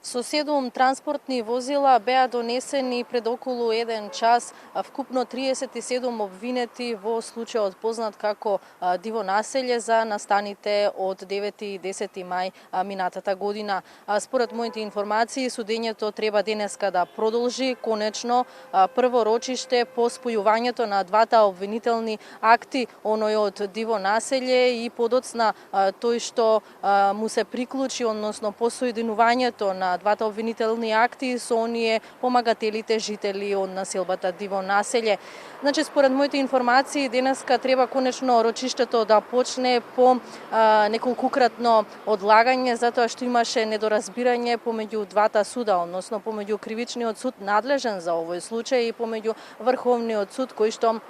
Со 7 транспортни возила беа донесени пред околу 1 час вкупно 37 обвинети во случајот познат како Диво населје за настаните од 9 и 10 мај минатата година. Според моите информации, судењето треба денеска да продолжи конечно прво рочиште по спојувањето на двата обвинителни акти, оној од Диво населје и подоцна тој што му се приклучи, односно по соединувањето на двата обвинителни акти со оние помагателите жители од населбата Диво населје. Значи, според моите информации, денеска треба конечно рочиштето да почне по неколкукратно одлагање, затоа што имаше недоразбирање помеѓу двата суда, односно помеѓу Кривичниот суд надлежен за овој случај и помеѓу Врховниот суд кој што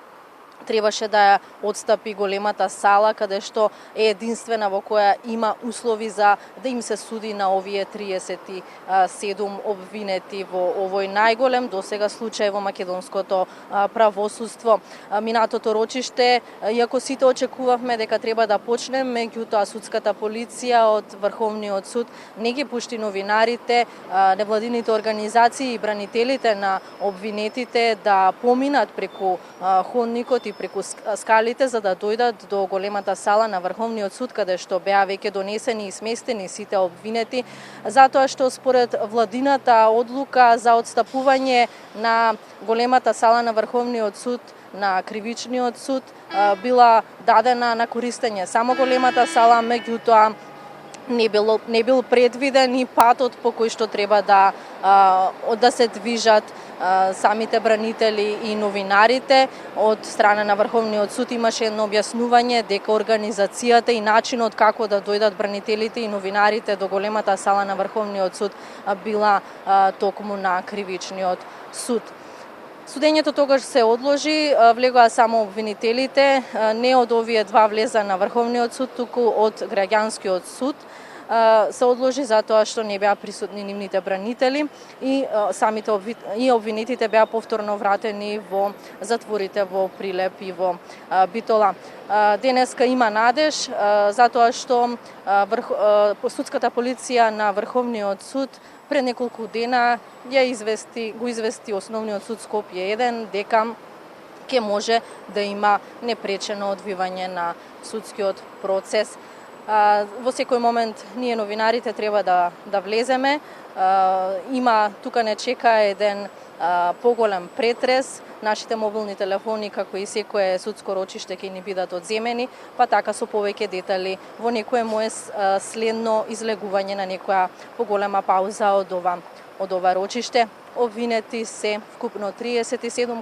требаше да ја отстапи големата сала, каде што е единствена во која има услови за да им се суди на овие 37 обвинети во овој најголем досега случај во македонското правосудство. Минатото рочиште, иако сите очекувавме дека треба да почне, меѓутоа судската полиција од Врховниот суд не ги пушти новинарите, невладините организации и бранителите на обвинетите да поминат преку ходникот и преку скалите за да дојдат до големата сала на Врховниот суд, каде што беа веќе донесени и сместени сите обвинети, затоа што според владината одлука за отстапување на големата сала на Врховниот суд на Кривичниот суд била дадена на користење само големата сала, меѓутоа не бил предвиден и патот по кој што треба да се движат самите бранители и новинарите. Од страна на Врховниот суд имаше едно објаснување дека организацијата и начинот како да дојдат бранителите и новинарите до големата сала на Врховниот суд била токму на Кривичниот суд. Судењето тогаш се одложи, влегоа само обвинителите, не од овие два влеза на Врховниот суд, туку од Граѓанскиот суд. Се одложи затоа што не беа присутни нивните бранители и самите обвинетите беа повторно вратени во затворите во Прилеп и во Битола. Денеска има надеж затоа што судската полиција на Врховниот суд пред неколку дена го извести Основниот суд Скопје 1 дека ќе може да има непречено одвивање на судскиот процес. Во секој момент ние новинарите треба да влеземе. Тука не чека еден поголем претрес. Нашите мобилни телефони, како и секое судско рочиште, ќе ни бидат одземени, па така со повеќе детали во некое мое следно излегување на некоја поголема пауза од ова рочиште. Обвинети се вкупно 37,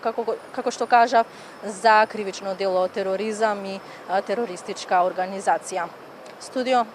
како што кажав, за кривично дело тероризам и терористичка организација. Студио.